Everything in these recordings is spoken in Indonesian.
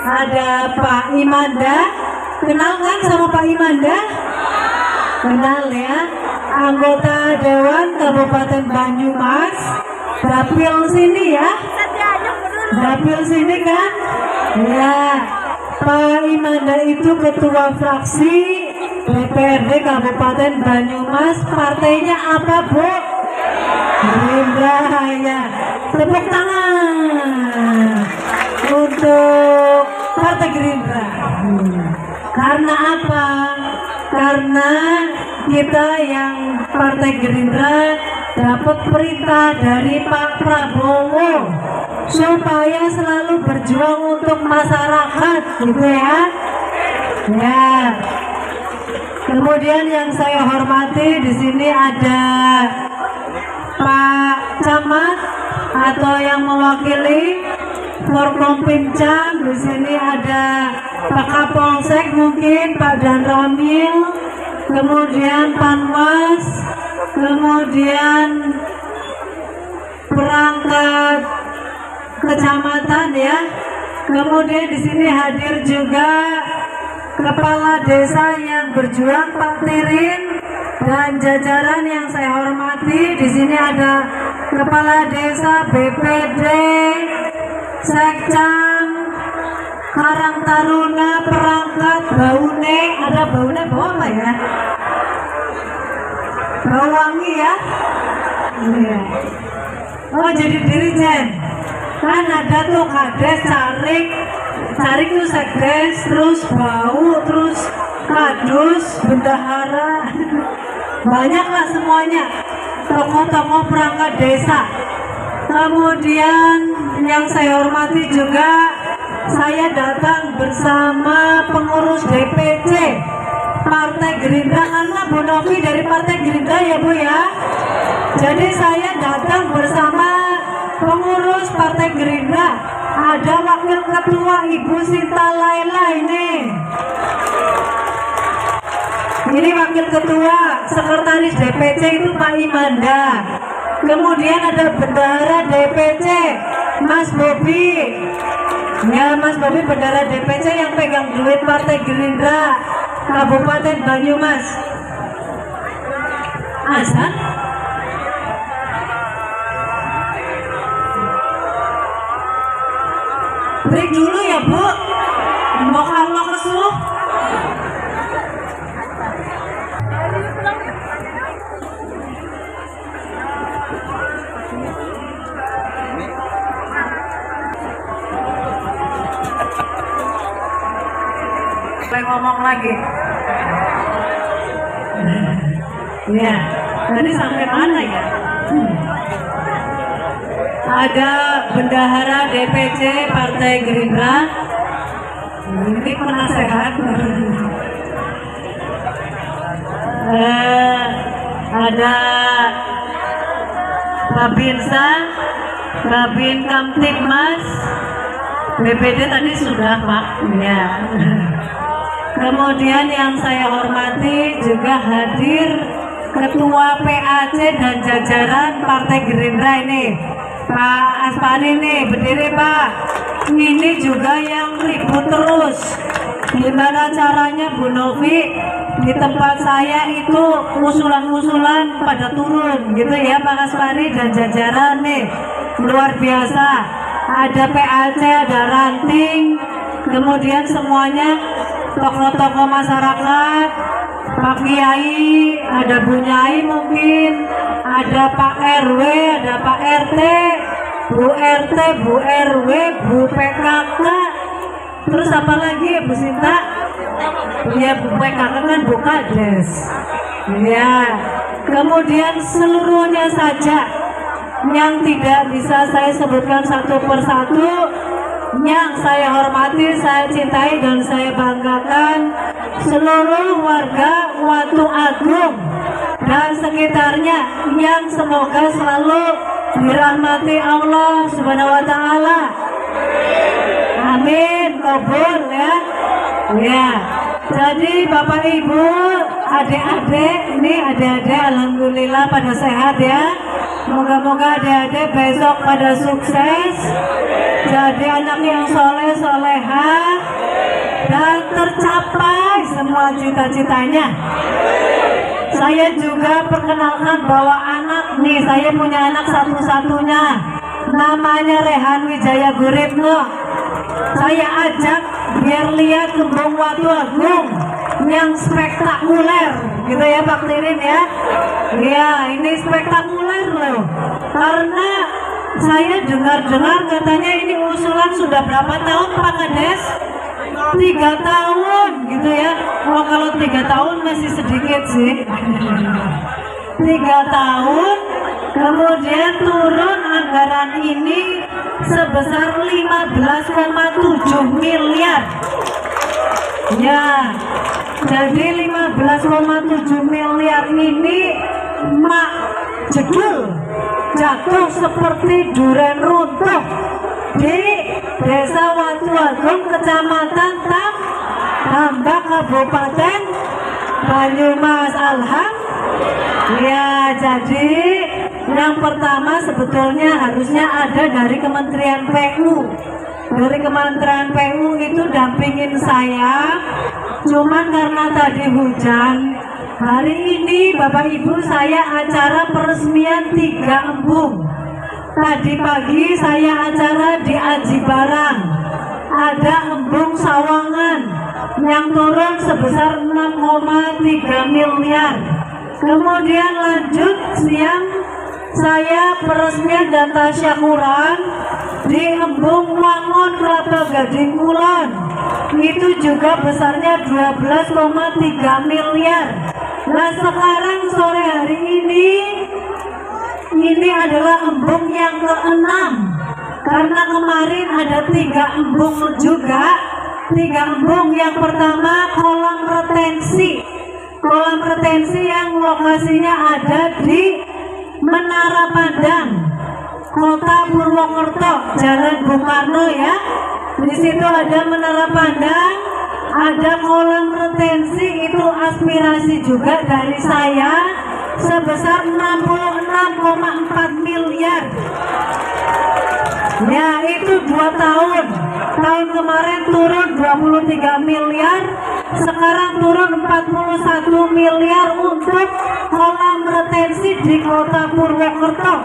ada Pak Imanda. Kenal kan sama Pak Imanda? Kenal ya. Anggota Dewan Kabupaten Banyumas. Dapil sini ya. Dapil sini kan? Ya. Pak Imanda itu ketua fraksi DPRD Kabupaten Banyumas. Partainya apa, Bu? Gerindra ya. Tepuk tangan untuk Partai Gerindra. Karena apa? Karena kita yang Partai Gerindra dapat perintah dari Pak Prabowo supaya selalu berjuang untuk masyarakat, gitu ya. Ya. Kemudian yang saya hormati di sini ada Pak Camat atau yang mewakili Forkompimcam. Di sini ada Pak Kapolsek mungkin Pak Dan Ramil, kemudian Panwas, kemudian perangkat kecamatan ya. Kemudian di sini hadir juga kepala desa yang berjuang Pak Tirin dan jajaran yang saya hormati. Di sini ada kepala desa BPD, Sekcam, Karang Taruna, perangkat Baune. Ada Baune bawa apa ya? Bawangi ya. Iya. Oh jadi dirijen. Kan ada tuh kades, carik itu sekdes, terus bau, terus kadus, bendahara. Banyak lah semuanya. Tokoh-tokoh perangkat desa. Kemudian yang saya hormati juga, saya datang bersama pengurus DPC Partai Gerindra karena Bu Novi dari Partai Gerindra ya Bu ya. Jadi saya datang bersama pengurus Partai Gerindra. Ada wakil ketua Ibu Sinta Laila ini. Ini wakil ketua, sekretaris DPC itu Pak Imanda. Kemudian ada bendahara DPC Mas Bobi. Ya Mas Bobi bendahara DPC yang pegang duit Partai Gerindra Kabupaten Banyumas. Azan? Break dulu ya Bu. Mau Allah kesuh. Saya ngomong lagi. Ya, tadi sampai mana ya? Ada bendahara DPC Partai Gerindra. Ini penasehat. Ada Babinsa, Babin Kamtibmas, BPD tadi sudah Pak. Ya. Kemudian yang saya hormati juga hadir Ketua PAC dan jajaran Partai Gerindra ini. Pak Aspani nih, berdiri Pak. Ini juga yang ribut terus. Gimana caranya Bu Novi di tempat saya itu usulan-usulan pada turun gitu ya Pak Aspani dan jajaran nih. Luar biasa. Ada PAC, ada ranting, kemudian semuanya tokoh-tokoh masyarakat, Pak Kiai, ada Bu Nyai mungkin, ada Pak RW, ada Pak RT, Bu RT, Bu RW, Bu PKK, terus apa lagi ya Bu Sinta? Ya Bu PKK kan Bu Kades. Ya, kemudian seluruhnya saja yang tidak bisa saya sebutkan satu persatu, yang saya hormati, saya cintai dan saya banggakan seluruh warga Watu Agung dan sekitarnya yang semoga selalu dirahmati Allah Subhanahu wa Ta'ala. Amin, kabul ya. Ya. Jadi Bapak Ibu, adik-adik, ini adik-adik alhamdulillah pada sehat ya. Moga-moga adik-adik besok pada sukses. Jadi anak yang soleh soleha, dan tercapai semua cita-citanya. Saya juga perkenalkan bahwa anak nih, saya punya anak satu-satunya, namanya Rehan Wijaya Guritno. Saya ajak biar lihat Kembang Watu Agung yang spektakuler, gitu ya Pak Tirin ya. Ya, ini spektakuler loh. Karena saya dengar-dengar katanya ini usulan sudah berapa tahun Pak Kades? 3 tahun gitu ya. Oh, kalau 3 tahun masih sedikit sih. 3 tahun, kemudian turun anggaran ini sebesar 15,7 miliar. Ya, jadi 15,7 miliar ini mak jedul, jatuh seperti duren runtuh di Desa Watu Agung, Kecamatan Tambak, Kabupaten Banyumas. Alham. Ya, jadi yang pertama sebetulnya harusnya ada dari Kementerian PU. Dari Kementerian PU itu dampingin saya, cuman karena tadi hujan. Hari ini Bapak Ibu saya acara peresmian 3 embung. Tadi pagi saya acara di Aji Barang, ada embung Sawangan yang turun sebesar 6,3 miliar. Kemudian lanjut siang saya peresmian dan tasyakuran di embung Wangon Kelapa Gading Kulon, itu juga besarnya 12,3 miliar. Nah, sekarang sore hari ini adalah embung yang ke-6, karena kemarin ada 3 embung juga. 3 embung, yang pertama kolam retensi yang lokasinya ada di Menara Padang, Kota Purwokerto, Jalan Bung Karno ya. Di situ ada Menara Padang, ada kolam retensi, itu aspirasi juga dari saya sebesar 66,4 miliar. Ya, itu 2 tahun. Tahun kemarin turun 23 miliar, sekarang turun 41 miliar untuk kolam retensi di Kota Purwokerto.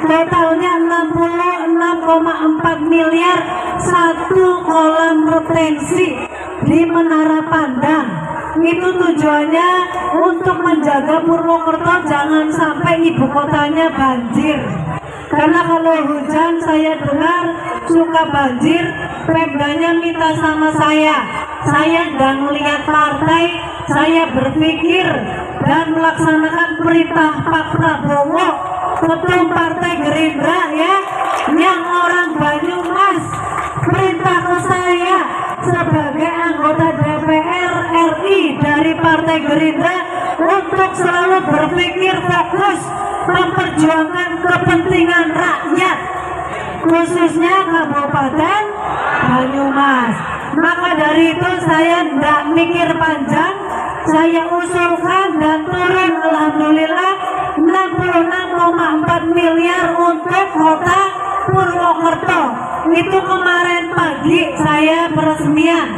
Totalnya 66,4 miliar satu kolam retensi di Menara Pandang. Itu tujuannya untuk menjaga Purwokerto jangan sampai ibu kotanya banjir. Karena kalau hujan saya dengar suka banjir, Pemdanya minta sama saya nggak melihat partai, saya berpikir dan melaksanakan perintah Pak Prabowo, Ketum Partai Gerindra ya, yang orang Banyumas, perintah ke saya sebagai anggota DPR RI dari Partai Gerindra untuk selalu berpikir fokus memperjuangkan kepentingan rakyat, khususnya Kabupaten Banyumas. Maka dari itu saya tidak mikir panjang, saya usulkan dan turun alhamdulillah 66,4 miliar untuk Kota Purwokerto. Itu kemarin pagi saya peresmian.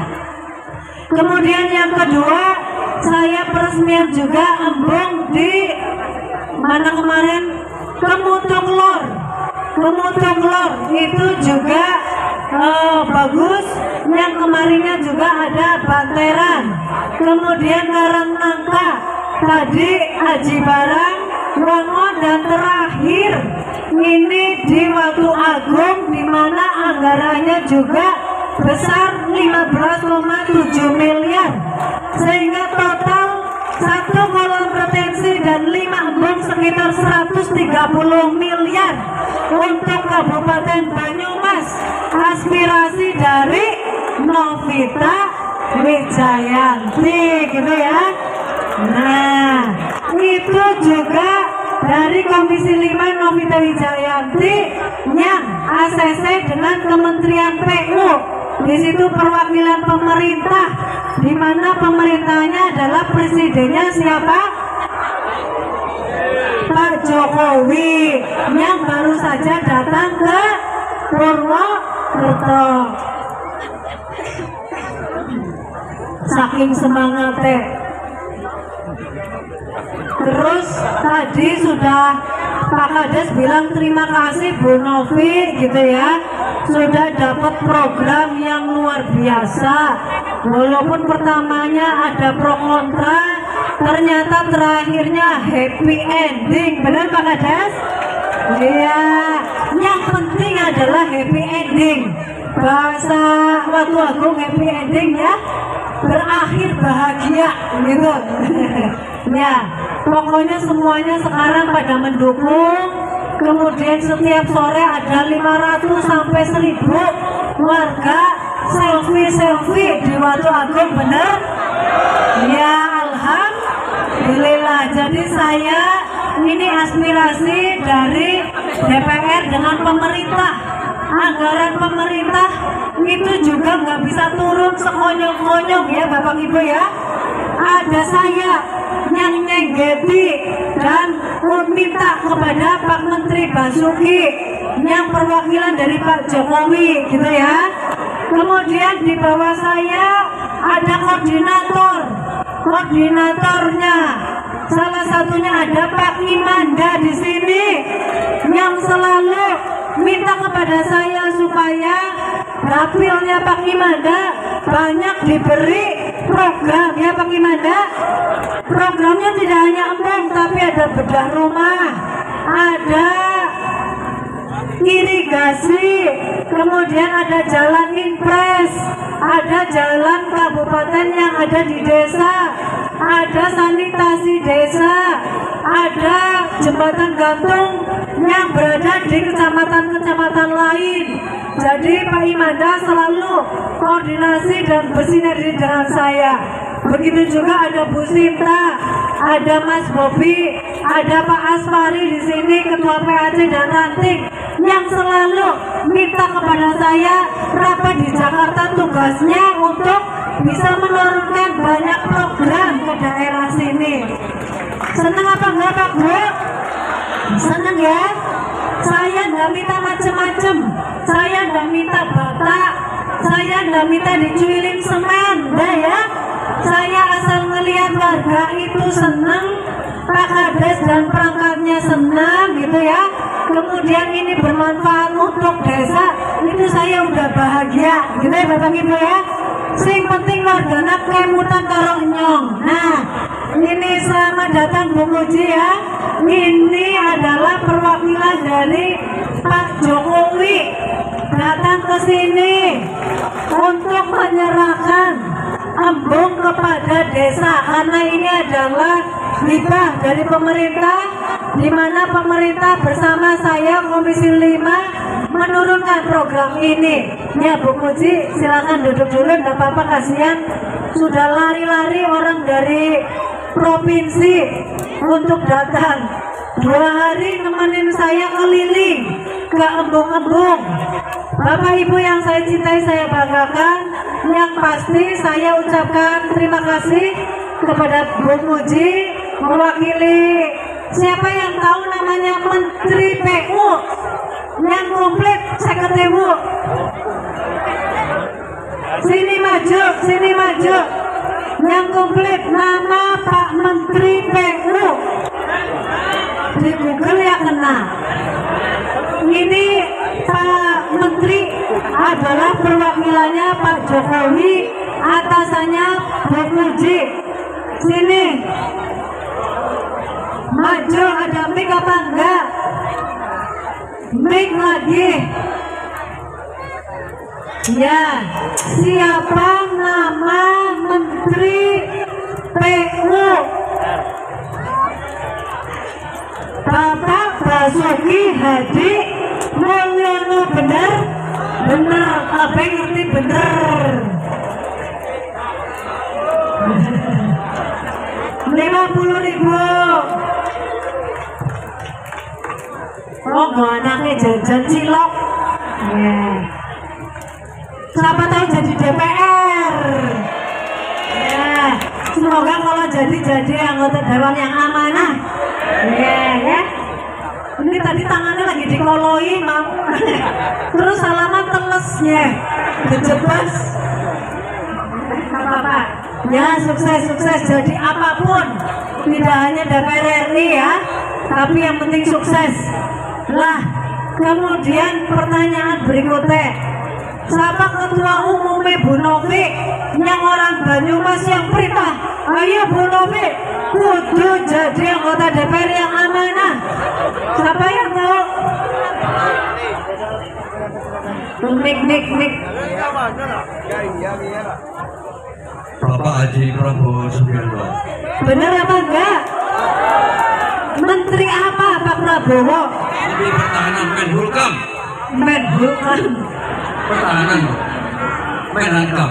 Kemudian yang kedua, saya peresmian juga embung di mana kemarin, Kemutung Lor. Kemutung Lor itu juga bagus. Yang kemarinnya juga ada Banteran, kemudian Karangnangka, tadi Aji Barang, Wangon, dan terakhir ini di Watu Agung, di mana anggarannya juga besar 15,7 miliar, sehingga total 1 kolam retensi dan 5 embung sekitar 130 miliar untuk Kabupaten Banyumas. Aspirasi dari Novita Wijayanti gitu ya. Nah, itu juga dari Komisi 5 Novita Wijayanti yang ACC dengan Kementerian PU. Di situ perwakilan pemerintah, di mana pemerintahnya adalah presidennya siapa? Pak Jokowi, yang baru saja datang ke Purwokerto. saking semangatnya. Terus tadi sudah Pak Kades bilang terima kasih Bu Novi gitu ya, sudah dapat program yang luar biasa. Walaupun pertamanya ada pro kontra, ternyata terakhirnya happy ending. Benar Pak Kades? Iya, yang penting adalah happy ending. Bahasa Watu Agung happy ending ya, berakhir bahagia gitu. Ya, pokoknya semuanya sekarang pada mendukung. Kemudian setiap sore ada 500 sampai 1000 warga selfie di Watu Agung, bener? Ya, alhamdulillah. Jadi saya ini aspirasi dari DPR dengan pemerintah. Anggaran pemerintah itu juga nggak bisa turun sekonyong-konyong ya Bapak Ibu ya. Ada saya yang nenggeti dan minta kepada Pak Menteri Basuki yang perwakilan dari Pak Jokowi gitu ya. Kemudian di bawah saya ada koordinatornya. Salah satunya ada Pak Imanda di sini yang selalu minta kepada saya supaya dapilnya Pak Imanda banyak diberi program ya Pak Imanda. Programnya tidak hanya embung tapi ada bedah rumah, ada irigasi, kemudian ada jalan impres, ada jalan kabupaten yang ada di desa, ada sanitasi desa, ada jembatan gantung yang berada di kecamatan-kecamatan lain. Jadi Pak Imanda selalu koordinasi dan bersinergi dengan saya. Begitu juga ada Bu Sinta, ada Mas Bobi, ada Pak Asfari di sini, Ketua PAC dan Ranting, yang selalu minta kepada saya rapat di Jakarta tugasnya untuk bisa menurunkan banyak program ke daerah sini. Senang apa enggak Pak Bu? Senang ya? Saya nggak minta macem-macem, saya nggak minta bata, saya nggak minta dicuilin semen, dah ya. Saya asal ngelihat warga itu senang, Pak Kades dan perangkatnya senang gitu ya. Kemudian ini bermanfaat untuk desa, itu saya udah bahagia gitu ya Bapak Ibu ya. Sing penting wargana kemutan karo nyong. Nah, ini selamat datang Bu Muji ya. Ini adalah perwakilan dari Pak Jokowi datang ke sini untuk menyerahkan embung kepada desa, karena ini adalah hibah dari pemerintah, di mana pemerintah bersama saya Komisi 5 menurunkan program ini. Ya Bu Muji, silakan duduk dulu, nggak apa-apa, kasihan sudah lari-lari orang dari provinsi untuk datang 2 hari nemenin saya keliling ke embung-embung. Bapak Ibu yang saya cintai, saya banggakan. Yang pasti saya ucapkan terima kasih kepada Bu Muji mewakili, siapa yang tahu namanya Menteri PU yang komplit, saya ketemu. Sini maju yang komplit nama Pak Menteri PU, di Google ya kena. Ini Pak Menteri adalah perwakilannya Pak Jokowi, atasannya Bu Muji. Sini maju, ada mic apa enggak? Mic lagi ya. Siapa nama Menteri PU? Bapak Basuki Hadi Mulyono. Bener, apa yang ngerti bener. 50.000. Oh, anaknya jajan cilok. Yeah. Siapa tahu jadi DPR. Ya, semoga kalau jadi anggota dewan yang amanah. Ya. Ini tadi tangannya lagi dikoloi, Mam. Terus salaman telesnya, kejebas. Apa-apa. ya sukses jadi apapun, tidak hanya DPR RI ya, tapi yang penting sukses lah. Kemudian pertanyaan berikutnya, siapa ketua umumnya Bu Novi yang orang Banyumas yang perintah? Ayo Bu Novi kudu jadi anggota DPR yang amanah. Siapa yang tahu? Nik. Bapak Haji Prabowo Subianto. Bener apa enggak? Menteri apa Pak Prabowo? Menteri Pertahanan Menhulkam. Menhulkam. Pertahanan. Menhankam.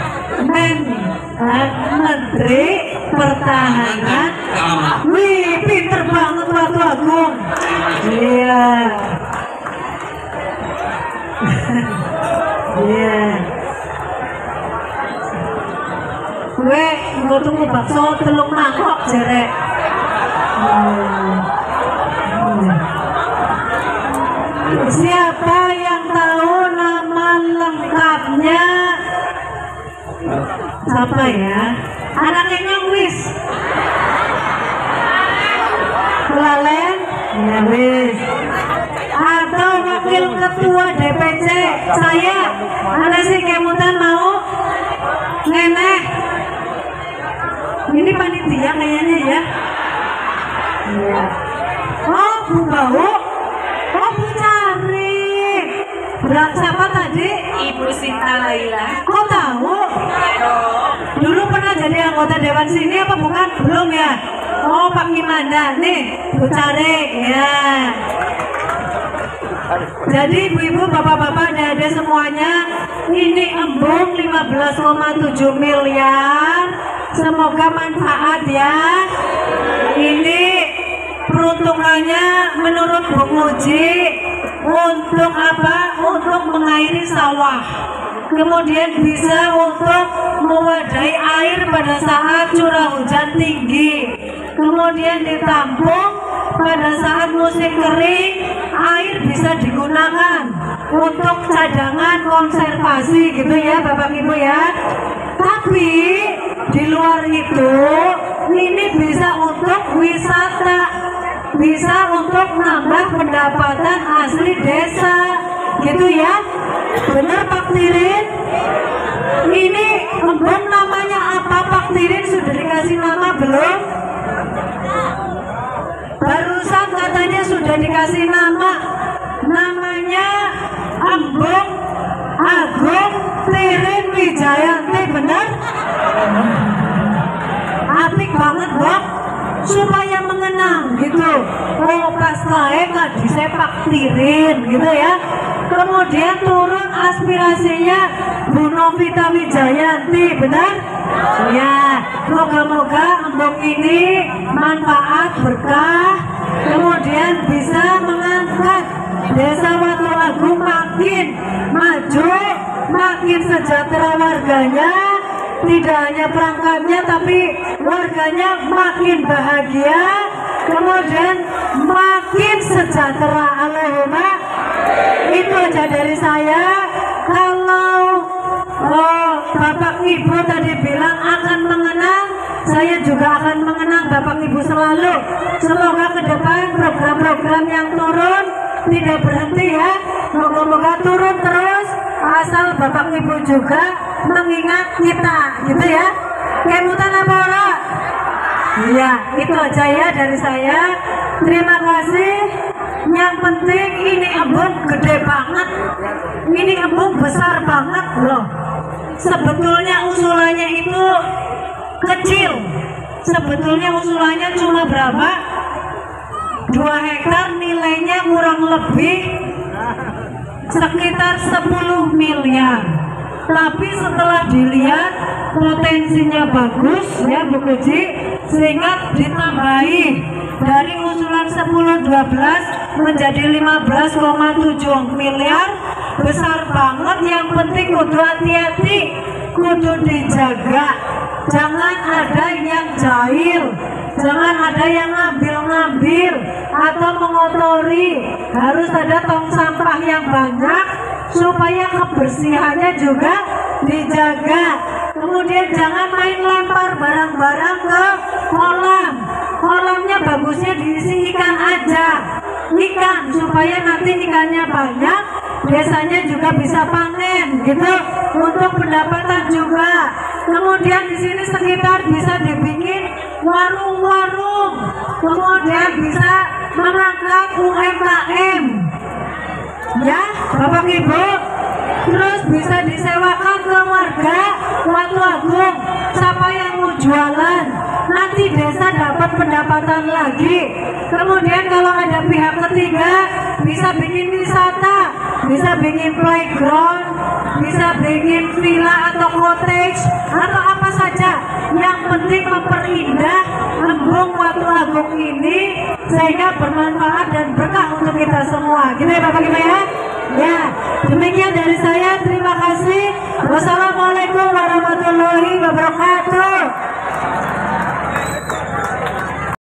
Menteri Pertahanan. Keamanan. Wih, pinter banget Ratu Agung. Iya. Iya. Gue mau tunggu bakso telung mangkok jerek. Siapa yang tahu nama lengkapnya? Siapa ya? Anaknya Nyongwis. Kelalen? Ya wis. Atau wakil ketua DPC saya? Ada sih kemutan mau? Nenek. Ini panitia kayaknya ya. Iya. Oh, Bu Bau. Oh, Bu Cari. Siapa tadi? Ibu Sinta Laila. Kok tahu? Dulu pernah jadi anggota dewan sini apa bukan? Belum ya? Oh, Pak Gimanda. Nih, Bu Cari. Ya. Jadi ibu-ibu, bapak-bapak, adik-adik semuanya, ini embung 15,7 miliar. Semoga manfaat ya. Ini peruntukannya menurut Bu Muji untuk apa? Untuk mengairi sawah. Kemudian bisa untuk mewadahi air pada saat curah hujan tinggi. Kemudian ditampung pada saat musim kering, air bisa digunakan untuk cadangan konservasi gitu ya Bapak Ibu ya. Tapi di luar itu ini bisa untuk wisata, bisa untuk nambah pendapatan asli desa gitu ya. Bener Pak Tirin? Ini embung namanya apa Pak Tirin? Sudah dikasih nama belum? Barusan katanya sudah dikasih nama. Namanya Embung Agung Tirin Wijayanti, benar? Apik banget Bok, supaya mengenang gitu. Oh pas kae di sepak Tirin gitu ya. Kemudian turun aspirasinya Bu Novita Wijayanti, benar? Ya, moga-moga embung ini manfaat berkah, kemudian bisa mengangkat Desa Watu Agung makin maju, makin sejahtera warganya, tidak hanya perangkatnya tapi warganya makin bahagia, kemudian makin sejahtera. Allahumma. Itu aja dari saya. Kalau Bapak Ibu tadi bilang akan mengenang, saya juga akan mengenang Bapak Ibu selalu. Semoga ke depan program-program yang turun tidak berhenti ya. Moga-moga turun terus, asal Bapak Ibu juga mengingat kita gitu ya. Kemutan apa ora? Iya, itu aja ya dari saya. Terima kasih. Yang penting ini embung gede banget, ini embung besar banget loh. Sebetulnya usulannya itu kecil, sebetulnya usulannya cuma berapa? 2 hektar, nilainya kurang lebih sekitar 10 miliar. Tapi setelah dilihat potensinya bagus ya Bu Kuji, sehingga ditambahi dari usulan 10-12 menjadi 15,7 miliar. Besar banget. Yang penting kudu hati-hati, kudu dijaga, jangan ada yang jahil, jangan ada yang ngambil-ngambil atau mengotori. Harus ada tong sampah yang banyak supaya kebersihannya juga dijaga. Kemudian Kemudian jangan main lempar barang-barang ke kolam. Kolamnya bagusnya diisi ikan aja. Ikan supaya nanti ikannya banyak, biasanya juga bisa panen gitu untuk pendapatan juga. Kemudian di sini sekitar bisa dibikin warung-warung. Kemudian bisa mengangkat UMKM. Ya, Bapak Ibu. Terus bisa disewakan ke warga Watu Agung. Siapa yang mau jualan, nanti desa dapat pendapatan lagi. Kemudian kalau ada pihak ketiga, bisa bikin wisata, bisa bikin playground, bisa bikin villa atau cottage atau apa saja. Yang penting memperindah Embung Watu Agung ini sehingga bermanfaat dan berkah untuk kita semua. Gitu ya Bapak Ibu ya. Ya, demikian dari saya. Terima kasih. Wassalamualaikum warahmatullahi wabarakatuh.